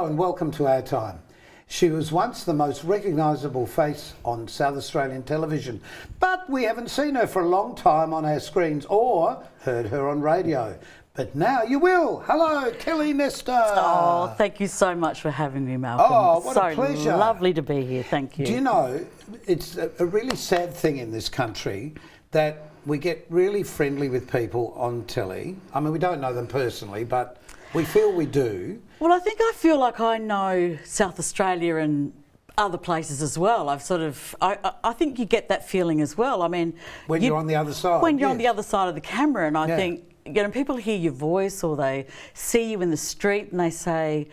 and welcome to our time. She was once the most recognisable face on South Australian television, but we haven't seen her for a long time on our screens or heard her on radio. But now you will. Hello, Kelly Nestor. Oh, thank you so much for having me, Malcolm. Oh, what a pleasure. So lovely to be here. Thank you. Do you know, it's a really sad thing in this country that we get really friendly with people on telly. I mean, we don't know them personally, but we feel we do. Well, I feel like I know South Australia and other places as well. I think you get that feeling as well. I mean, when you're on the other side. When you're on the other side of the camera, and I think, you know, people hear your voice or they see you in the street and they say,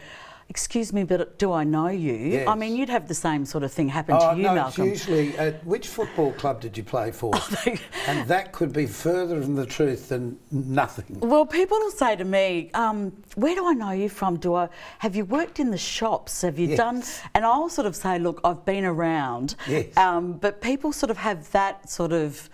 "Excuse me, but do I know you?" Yes. I mean, you'd have the same sort of thing happen to you, Malcolm. It's usually, which football club did you play for? And that could be further from the truth than nothing. Well, people will say to me, where do I know you from? Have you worked in the shops? Have you done? And I'll sort of say, look, I've been around. Yes. But people sort of have that sort of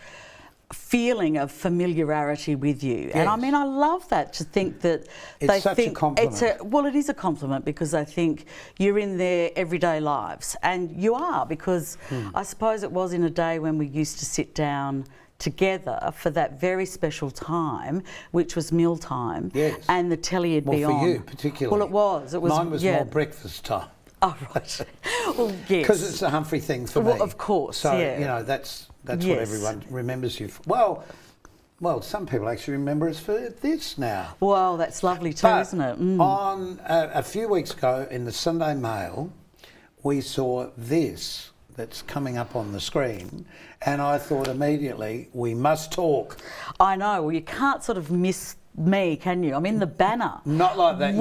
feeling of familiarity with you. Yes. And I mean, I love that, to think that it's they such think a compliment. Well, it is a compliment because they think you're in their everyday lives, and you are, because I suppose it was in a day when we used to sit down together for that very special time, which was mealtime. Yes. And the telly would be on. Well, for you particularly. Well, it was. Mine was more breakfast time. Oh, right. Well, yes. Because it's a Humphrey thing for me. Well, of course, so, you know, that's what everyone remembers you for. Well, some people actually remember us for this now. Well, that's lovely too, isn't it? On a few weeks ago in the Sunday Mail, we saw this that's coming up on the screen, and I thought immediately, we must talk. I know. Well, you can't sort of miss me, can you? I'm in the banner. Not like that.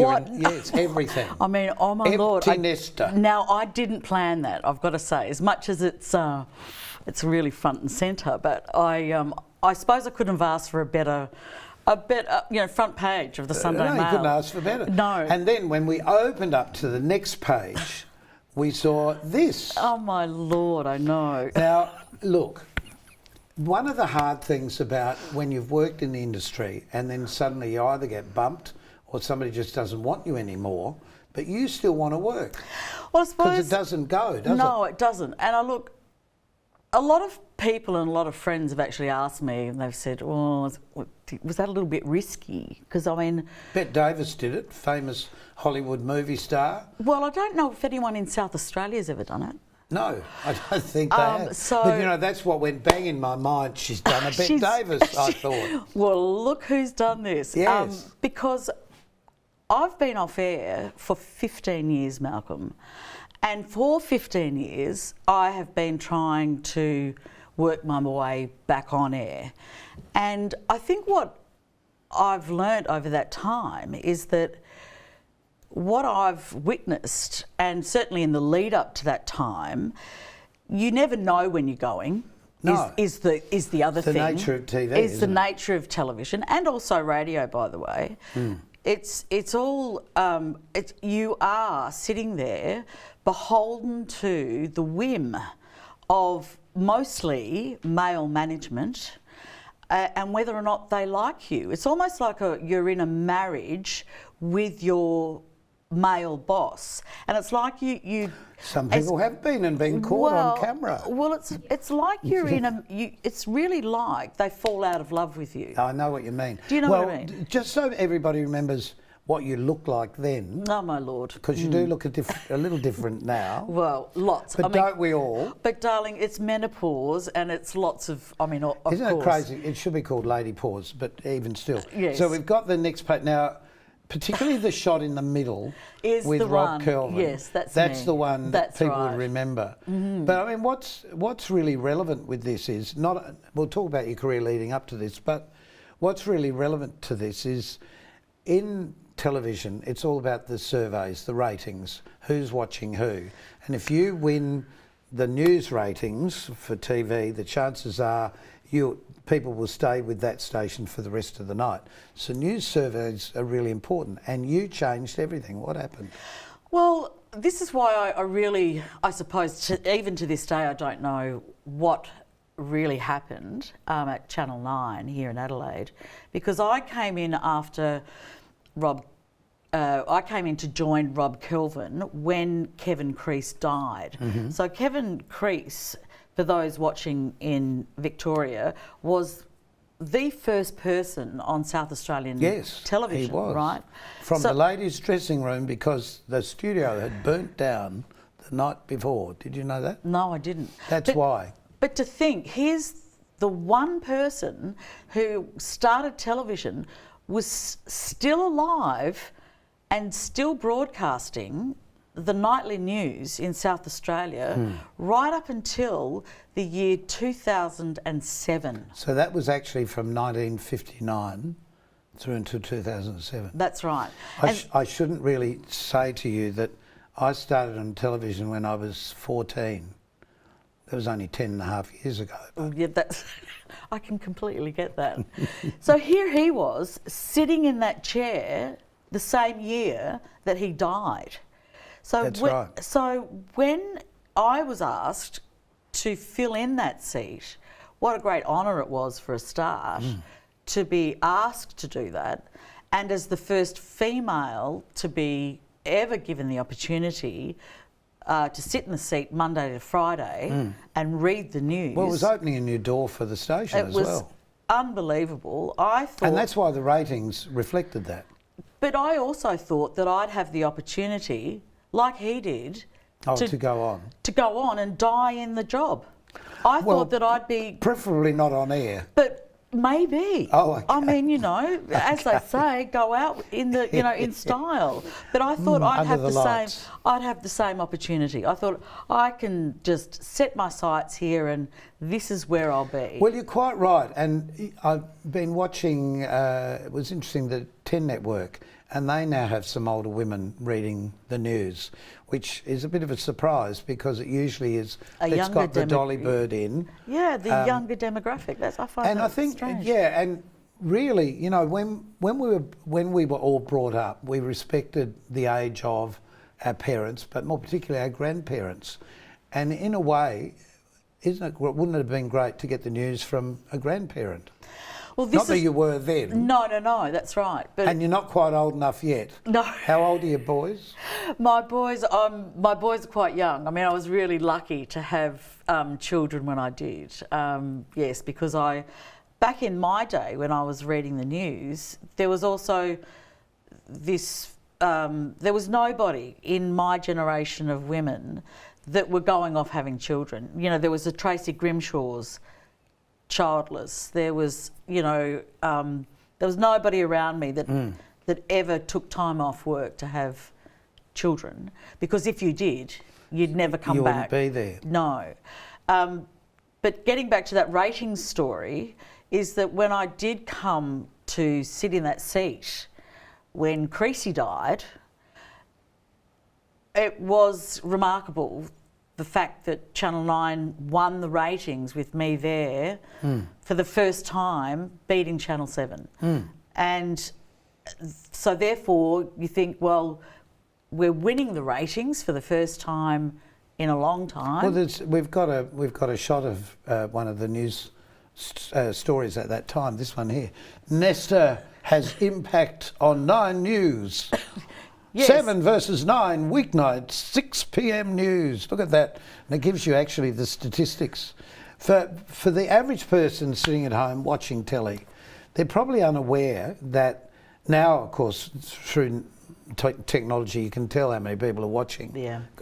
It's everything. I mean, oh my Lord. Empty nester. Now, I didn't plan that, I've got to say, as much as it's really front and centre, but I suppose I couldn't have asked for a better, front page of the Sunday Mail. No, you couldn't ask for better. No. And then when we opened up to the next page, we saw this. Oh my Lord, I know. Now, look, one of the hard things about when you've worked in the industry and then suddenly you either get bumped or somebody just doesn't want you anymore, but you still want to work. Well, I suppose... Because it doesn't go, does it? No, it doesn't. And a lot of people and a lot of friends have actually asked me, and they've said, well, was that a little bit risky? Because, I mean... Bette Davis did it, famous Hollywood movie star. Well, I don't know if anyone in South Australia's ever done it. No, I don't think they have. But, you know, that's what went bang in my mind. She's done a Bette Davis, I thought. Well, look who's done this. Yes. Because I've been off air for 15 years, Malcolm. And for 15 years, I have been trying to work my way back on air. And I think what I've learnt over that time is that what I've witnessed, and certainly in the lead up to that time, you never know when you're going. No. Is the other thing. The nature of TV. Is the nature of television, and also radio, by the way. It's all you are sitting there beholden to the whim of mostly male management, and whether or not they like you. It's almost like you're in a marriage with your male boss, and it's like you some people have been caught on camera. Well, it's like you're in it's really like they fall out of love with you. I know what you mean. Do you know what I mean? Just so everybody remembers what you looked like then. Oh my Lord. Because you do look a little different now. Well, lots. But don't we all? But darling, it's menopause and it's lots of, of Isn't course. it crazy? It should be called lady pause, but even still. Yes. So we've got the next page now. Particularly the shot in the middle is with the Rob one. Kelvin. Yes, that's the one that people would remember. But I mean, what's really relevant with this is not. We'll talk about your career leading up to this, but what's really relevant to this is in television, it's all about the surveys, the ratings, who's watching who, and if you win the news ratings for TV, the chances are people will stay with that station for the rest of the night. So news surveys are really important, and you changed everything. What happened? Well, this is why I suppose, even to this day, I don't know what really happened at Channel 9 here in Adelaide, because I came in after Rob I came in to join Rob Kelvin when Kevin Crease died. So Kevin Crease, for those watching in Victoria, was the first person on South Australian television, he was. right? From the ladies' dressing room, because the studio had burnt down the night before. Did you know that? No, I didn't. That's why. But to think, here's the one person who started television, was still alive and still broadcasting the nightly news in South Australia right up until the year 2007. So that was actually from 1959 through until 2007. That's right. I shouldn't really say to you that I started on television when I was 14. That was only 10 and a half years ago. Yeah, I can completely get that. So here he was, sitting in that chair the same year that he died. So That's right. So when I was asked to fill in that seat, what a great honour it was for a start to be asked to do that, and as the first female to be ever given the opportunity to sit in the seat Monday to Friday and read the news. Well, it was opening a new door for the station as well. It was unbelievable. I thought, and that's why the ratings reflected that. But I also thought that I'd have the opportunity, like he did, to go on. To go on and die in the job. I thought that I'd be... Preferably not on air. But maybe. Oh, okay. I mean, you know, as they say, go out in the, you know, in style. But I thought I'd have the same opportunity. I thought I can just set my sights here and this is where I'll be. Well, you're quite right. And I've been watching, it was interesting, the 10 Network, and they now have some older women reading the news, which is a bit of a surprise because it usually is, it's got the Dolly Bird in. Yeah, the younger demographic. I find that strange. Yeah, and really, you know, when we were all brought up, we respected the age of our parents, but more particularly our grandparents. And in a way, wouldn't it have been great to get the news from a grandparent? Well, not that you were then. No, that's right. But and you're not quite old enough yet. No. How old are your boys? My boys are quite young. I mean, I was really lucky to have children when I did. Yes, because back in my day when I was reading the news, there was also this. There was nobody in my generation of women that were going off having children. You know, there was the Tracy Grimshaw's childless. There was, you know, there was nobody around me that ever took time off work to have children, because if you did, you'd never come back. You wouldn't be there. No. But getting back to that ratings story, is that when I did come to sit in that seat when Creasy died, it was remarkable, the fact that Channel 9 won the ratings with me there for the first time, beating Channel 7. And so therefore you think, well, we're winning the ratings for the first time in a long time. Well, we've got a shot of one of the news stories at that time, this one here. Nestor has impact on 9 News. Yes. 7 versus 9 weeknights, 6 p.m. news. Look at that. And it gives you actually the statistics. For the average person sitting at home watching telly, they're probably unaware that now, of course, through technology, you can tell how many people are watching,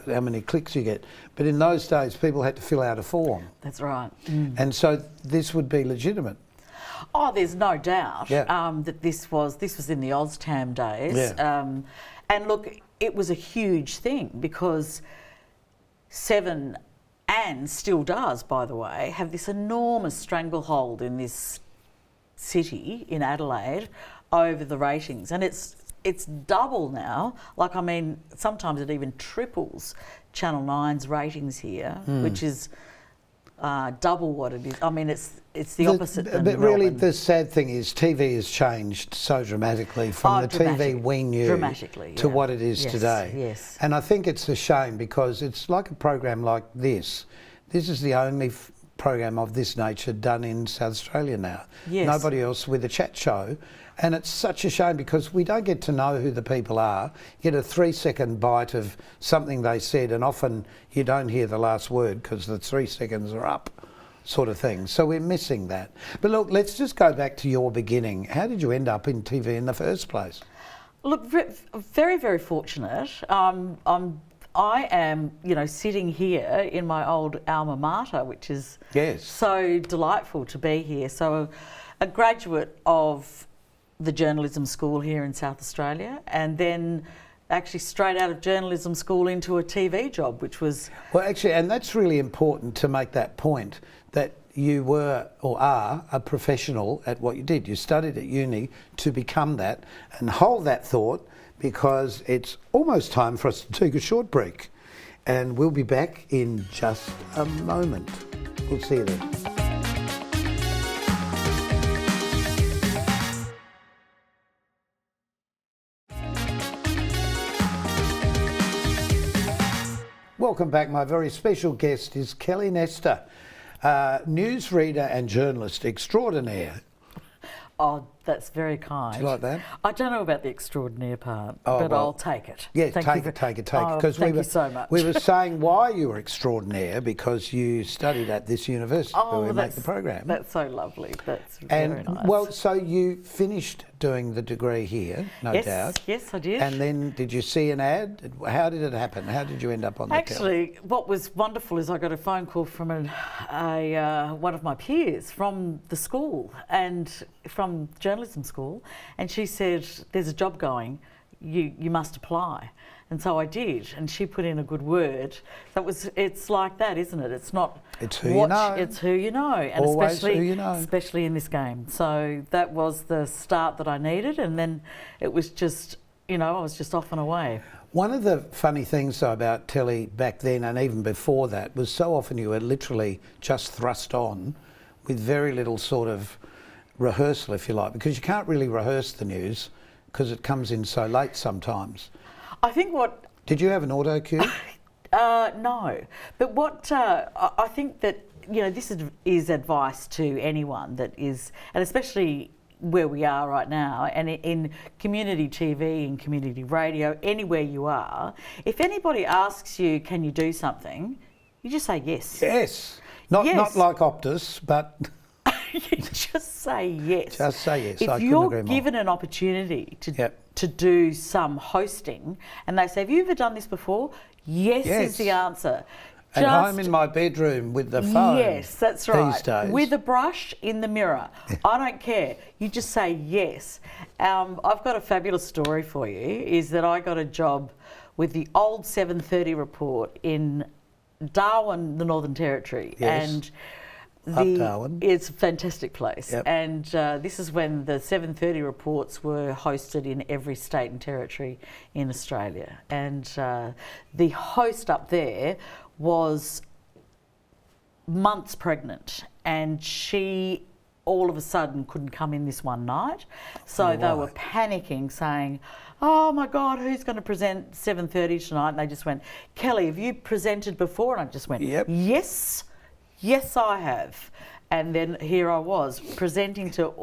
how many clicks you get. But in those days, people had to fill out a form. That's right. And so this would be legitimate. Oh, there's no doubt that this was in the OzTam days. Yeah. And look, it was a huge thing because 7, and still does, by the way, have this enormous stranglehold in this city, in Adelaide, over the ratings. And it's double now. Like, I mean, sometimes it even triples Channel 9's ratings here, which is double what it is. I mean, it's the opposite than But really, Melbourne. the sad thing is TV has changed so dramatically from the TV we knew to what it is today. Yes. And I think it's a shame because it's like a program like this. This is the only program of this nature done in South Australia now. Yes. Nobody else with a chat show. And it's such a shame because we don't get to know who the people are. You get a 3-second bite of something they said, and often you don't hear the last word because the 3 seconds are up, sort of thing. So we're missing that. But look, let's just go back to your beginning. How did you end up in TV in the first place? Look, very, very fortunate. I am, sitting here in my old alma mater, which is so delightful to be here. So a graduate of the journalism school here in South Australia, and then actually straight out of journalism school into a TV job, which was... Well, actually, and that's really important to make that point, that you were or are a professional at what you did. You studied at uni to become that, and hold that thought, because it's almost time for us to take a short break. And we'll be back in just a moment. We'll see you then. Welcome back. My very special guest is Kelly Nestor, newsreader and journalist extraordinaire. Oh, that's very kind. Do you like that? I don't know about the extraordinaire part, but I'll take it. Yeah, take it. Because thank you so much. We were saying why you were extraordinaire because you studied at this university where we make the program. That's so lovely. That's very nice. Well, so you finished doing the degree here, no doubt. Yes, I did. And then did you see an ad? How did it happen? How did you end up on the Actually, what was wonderful is I got a phone call from one of my peers from the school and from journalism school, and she said, "There's a job going. You must apply." And so I did, and she put in a good word. It's like that, isn't it? It's not. It's who you know. It's who you know, and always who you know. especially in this game. So that was the start that I needed, and then it was just, I was just off and away. One of the funny things though about telly back then and even before that was so often you were literally just thrust on with very little sort of rehearsal, if you like, because you can't really rehearse the news because it comes in so late sometimes. I think what... Did you have an auto cue? No. But what I think that, this is advice to anyone that is, and especially where we are right now, and in community TV, in community radio, anywhere you are, if anybody asks you, can you do something, you just say yes. Yes. Not like Optus, but... You just say yes. Just say yes. If you're given an opportunity to do some hosting and they say, have you ever done this before? Yes is the answer. At home in my bedroom with the phone. Yes, that's right. These days. With a brush in the mirror. I don't care. You just say yes. I've got a fabulous story for you, is that I got a job with the old 7:30 report in Darwin, the Northern Territory. Yes. And Darwin. It's a fantastic place. Yep. And this is when the 7:30 reports were hosted in every state and territory in Australia. And the host up there was months pregnant, and she all of a sudden couldn't come in this one night. So they were panicking, saying, oh my God, who's going to present 7:30 tonight? And they just went, Kelly, have you presented before? And I just went, yes. Yes, I have. And then here I was presenting to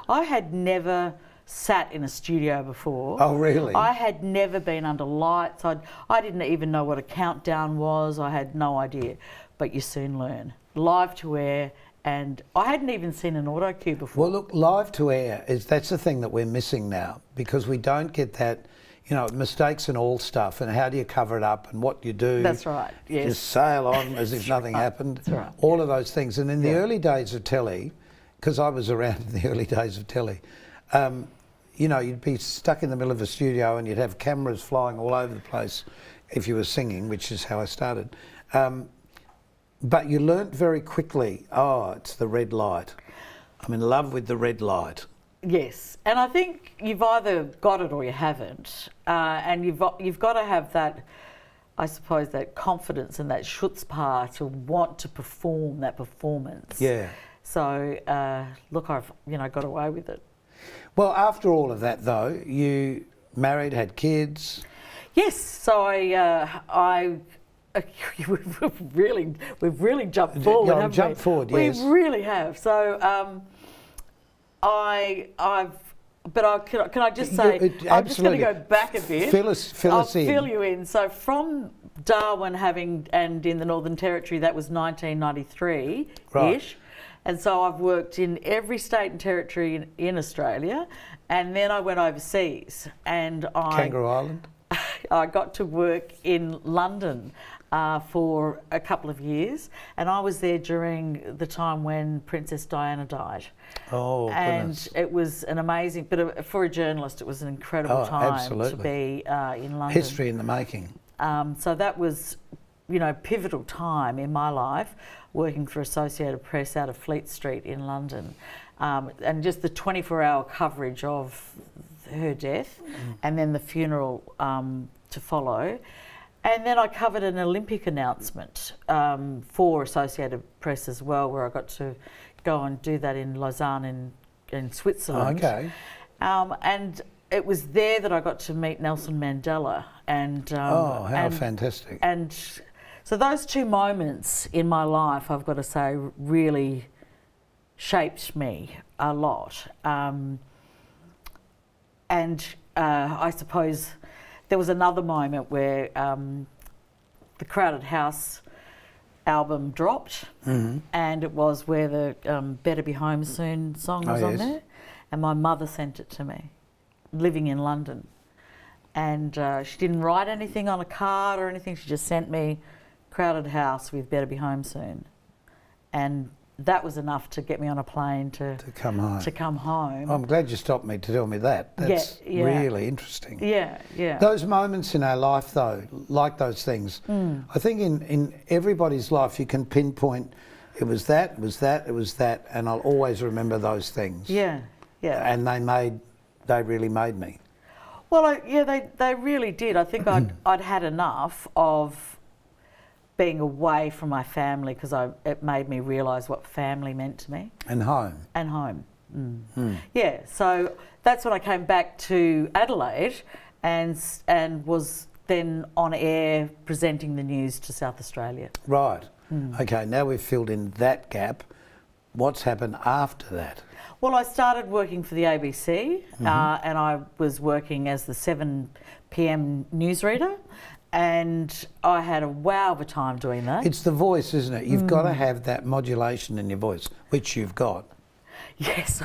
I had never sat in a studio before. Oh, really? I had never been under lights. I didn't even know what a countdown was. I had no idea. But you soon learn. Live to air, and I hadn't even seen an auto cue before. Well, look, live to air, that's the thing that we're missing now, because we don't get that, mistakes and all stuff, and how do you cover it up and what you do. That's right, yes. Just sail on as if nothing happened. That's right. All of those things. And in the early days of telly, because I was around in the early days of telly, you'd be stuck in the middle of a studio and you'd have cameras flying all over the place if you were singing, which is how I started. But you learnt very quickly, it's the red light. I'm in love with the red light. Yes, and I think you've either got it or you haven't, and you've got to have that, I suppose, that confidence and that chutzpah to want to perform that performance. Yeah. So look, I've got away with it. Well, after all of that, though, you married, had kids. Yes, so I we've really jumped forward, haven't we? Jumped forward, yes. We really have. So can I just say, I'm just going to go back a bit. Fill us in. I'll fill you in. So from Darwin and in the Northern Territory, that was 1993-ish. Right. And so I've worked in every state and territory in Australia, and then I went overseas, and Kangaroo Island. I got to work in London for a couple of years, and I was there during the time when Princess Diana died. Oh, goodness. And it was an amazing, but for a journalist, it was an incredible time to be in London. History in the making. So that was, pivotal time in my life, working for Associated Press out of Fleet Street in London, and just the 24-hour coverage of her death, and then the funeral to follow. And then I covered an Olympic announcement for Associated Press as well, where I got to go and do that in Lausanne in Switzerland. Okay. And it was there that I got to meet Nelson Mandela. And how fantastic. And so those two moments in my life, I've got to say, really shaped me a lot. I suppose there was another moment where the Crowded House album dropped, and it was where the Better Be Home Soon song was on there, and my mother sent it to me, living in London. And she didn't write anything on a card or anything, she just sent me Crowded House with Better Be Home Soon. And that was enough to get me on a plane to come home. I'm glad you stopped me to tell me that. That's really interesting. Yeah, yeah. Those moments in our life, though, like those things, I think in everybody's life you can pinpoint it was that, it was that, it was that, and I'll always remember those things. Yeah, yeah. And they really made me. Well, they really did. I think I'd had enough of being away from my family, because it made me realise what family meant to me. And home. And home. Yeah, so that's when I came back to Adelaide and was then on air presenting the news to South Australia. Right. Okay, now we've filled in that gap. What's happened after that? Well, I started working for the ABC and I was working as the 7 p.m. newsreader. And I had a wow of a time doing that. It's the voice, isn't it? You've got to have that modulation in your voice, which you've got. Yes,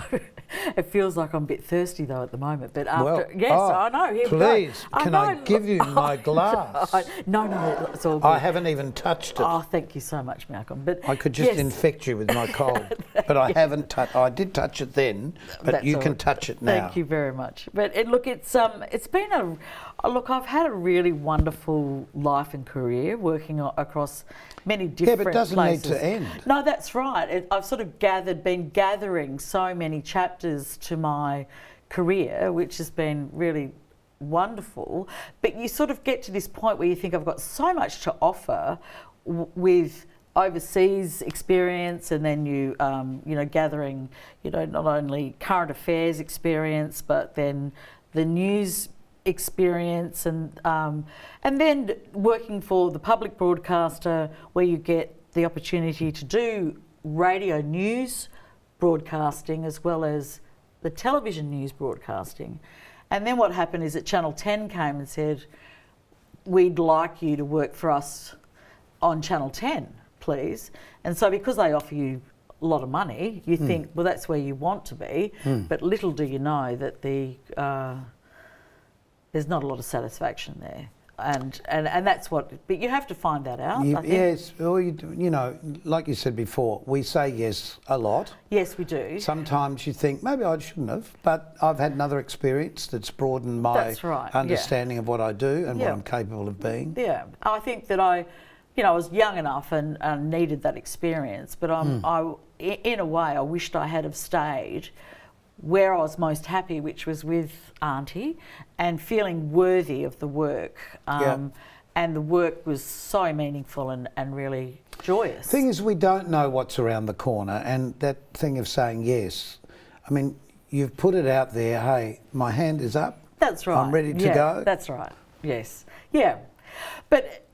it feels like I'm a bit thirsty though at the moment. But after, I know. Here please, we go. can I give you my glass? No, it's all good. I haven't even touched it. Oh, thank you so much, Malcolm. But I could just infect you with my cold, but I haven't touched. I did touch it then, but that's you can touch it now. Thank you very much. But it's been I've had a really wonderful life and career working across many different places. Yeah, but it doesn't need to end. No, that's right. I've sort of been gathering so many chapters to my career, which has been really wonderful. But you sort of get to this point where you think, I've got so much to offer with overseas experience, and then you gathering, not only current affairs experience, but then the news experience, and then working for the public broadcaster, where you get the opportunity to do radio news broadcasting as well as the television news broadcasting. And then what happened is that Channel 10 came and said, we'd like you to work for us on Channel 10, please. And so because they offer you a lot of money, you think, well, that's where you want to be. But little do you know that there's not a lot of satisfaction there. And that's what, but you have to find that out, I think. Yes, or like you said before, we say yes a lot. Yes, we do. Sometimes you think, maybe I shouldn't have, but I've had another experience that's broadened my understanding of what I do and what I'm capable of being. Yeah, I think that I was young enough and needed that experience, but in a way, I wished I had have stayed where I was most happy, which was with Auntie, and feeling worthy of the work. And the work was so meaningful and really joyous. The thing is, we don't know what's around the corner, and that thing of saying yes, I mean, you've put it out there, hey, my hand is up. That's right. I'm ready to go. That's right, yes. Yeah. But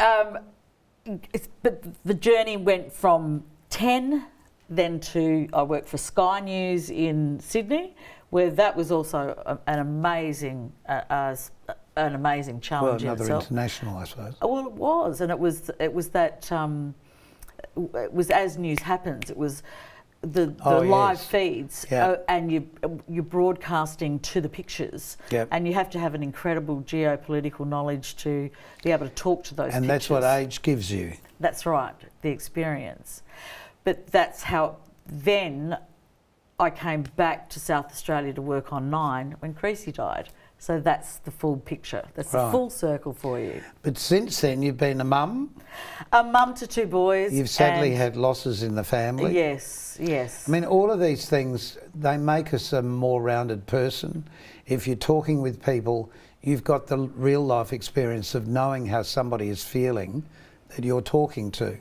but the journey went from 10 then to I worked for Sky News in Sydney, where that was also an amazing challenge. Well, in another itself. international, I suppose. Well, it was, and it was that it was as news happens. It was the live feeds, and you're broadcasting to the pictures, and you have to have an incredible geopolitical knowledge to be able to talk to those. And pictures. that's what age gives you. That's right, the experience. But that's how then I came back to South Australia to work on 9 when Creasy died. So that's the full picture. That's the full circle for you. But since then, you've been a mum? A mum to 2 boys. You've sadly had losses in the family. Yes, yes. I mean, all of these things, they make us a more rounded person. If you're talking with people, you've got the real life experience of knowing how somebody is feeling that you're talking to,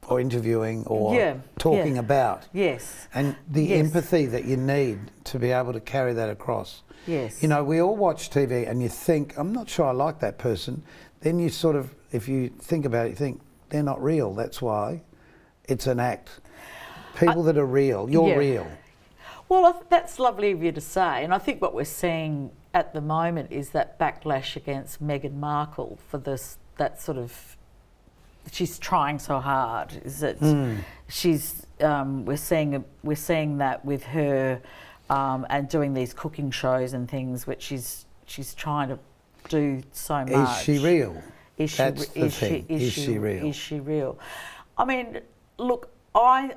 or interviewing, or talking about. Yes. And the empathy that you need to be able to carry that across. Yes. You know, we all watch TV and you think, I'm not sure I like that person. Then you sort of, if you think about it, you think, they're not real. That's why it's an act. People that are real, you're real. Well, that's lovely of you to say. And I think what we're seeing at the moment is that backlash against Meghan Markle for this, that sort of, she's trying so hard. Is that she's we're seeing that with her and doing these cooking shows and things, which she's trying to do so much. Is she real? Is she real? Is she real? I mean, look, I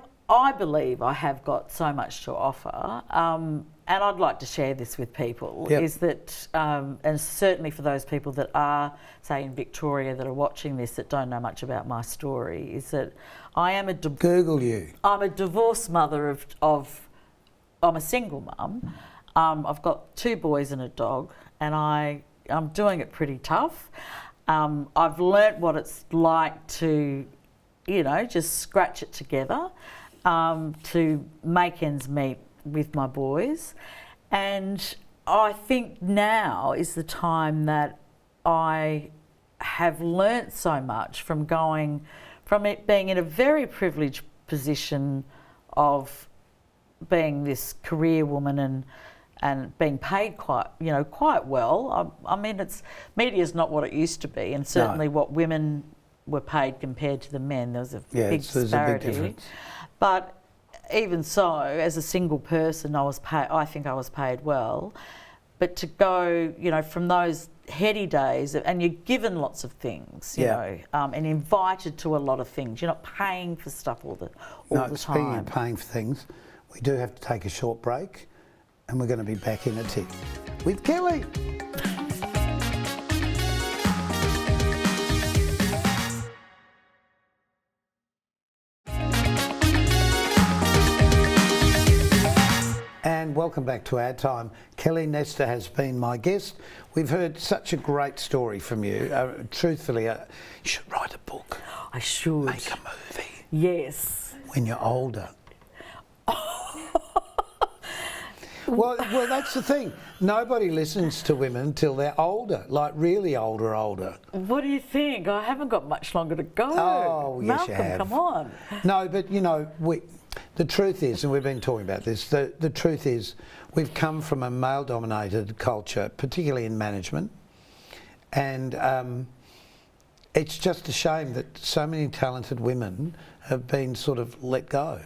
believe I have got so much to offer, and I'd like to share this with people. Is that, and certainly for those people that are, say, in Victoria that are watching this that don't know much about my story, is that I am Google you. I'm a divorced mother of I'm a single mum. I've got 2 boys and a dog, and I'm doing it pretty tough. I've learnt what it's like to, just scratch it together, to make ends meet with my boys. And I think now is the time that I have learnt so much from it being in a very privileged position of being this career woman and being paid quite well. I mean, media's not what it used to be, and certainly what women were paid compared to the men. There was a big disparity. A big difference. But even so, as a single person, I think I was paid well. But to go, from those heady days, and you're given lots of things, you know, and invited to a lot of things. You're not paying for stuff all the time. Speaking of paying for things, we do have to take a short break, and we're going to be back in a tick with Kelly. And welcome back to our time. Kelly Nestor has been my guest. We've heard such a great story from you. Truthfully, you should write a book. I should. Make a movie. Yes. When you're older. Well, that's the thing. Nobody listens to women until they're older, like really older. What do you think? I haven't got much longer to go. Oh, yes, Malcolm, you have. Come on. No, but the truth is, and we've been talking about this, the truth is we've come from a male-dominated culture, particularly in management, and it's just a shame that so many talented women have been sort of let go.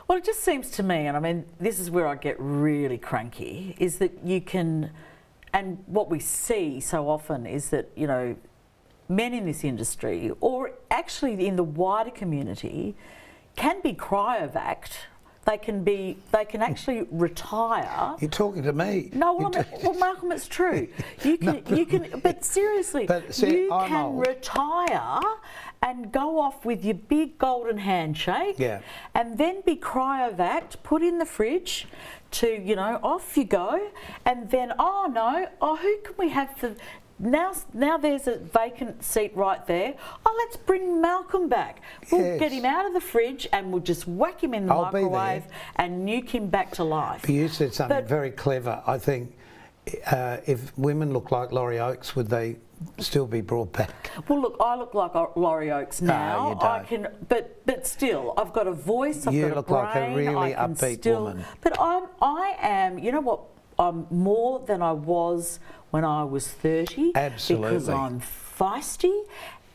Well, it just seems to me, and I mean, this is where I get really cranky, is that you can, and what we see so often is that, men in this industry, or actually in the wider community, can be cryovac. They can actually retire. You're talking to me. No, well, Malcolm, it's true. You can, but seriously, you can retire and go off with your big golden handshake, and then be cryovac, put in the fridge, to off you go, and then who can we have for? Now there's a vacant seat right there. Oh, let's bring Malcolm back. We'll get him out of the fridge and we'll just whack him in the microwave and nuke him back to life. But you said something very clever. I think if women look like Laurie Oakes, would they still be brought back? Well, look, I look like Laurie Oakes now. you don't. I can, but still, I've got a voice. I've You got look a brain, like a really I can upbeat still, woman. But I am. You know what? I'm more than I was when I was 30. Absolutely. Because I'm feisty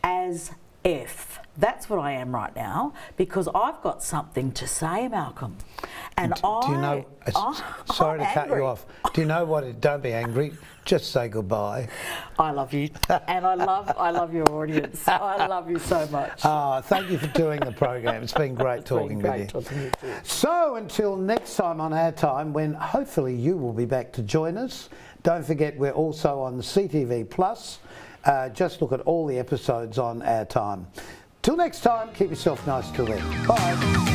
as F. That's what I am right now, because I've got something to say, Malcolm. And do you know? Sorry to cut you off. Do you know what? Don't be angry. Just say goodbye. I love you, and I love your audience. I love you so much. Thank you for doing the program. It's been great talking with you. Talking with you. So until next time on Our Time, when hopefully you will be back to join us. Don't forget we're also on CTV Plus. Just look at all the episodes on Our Time. Till next time, keep yourself nice till then. Bye.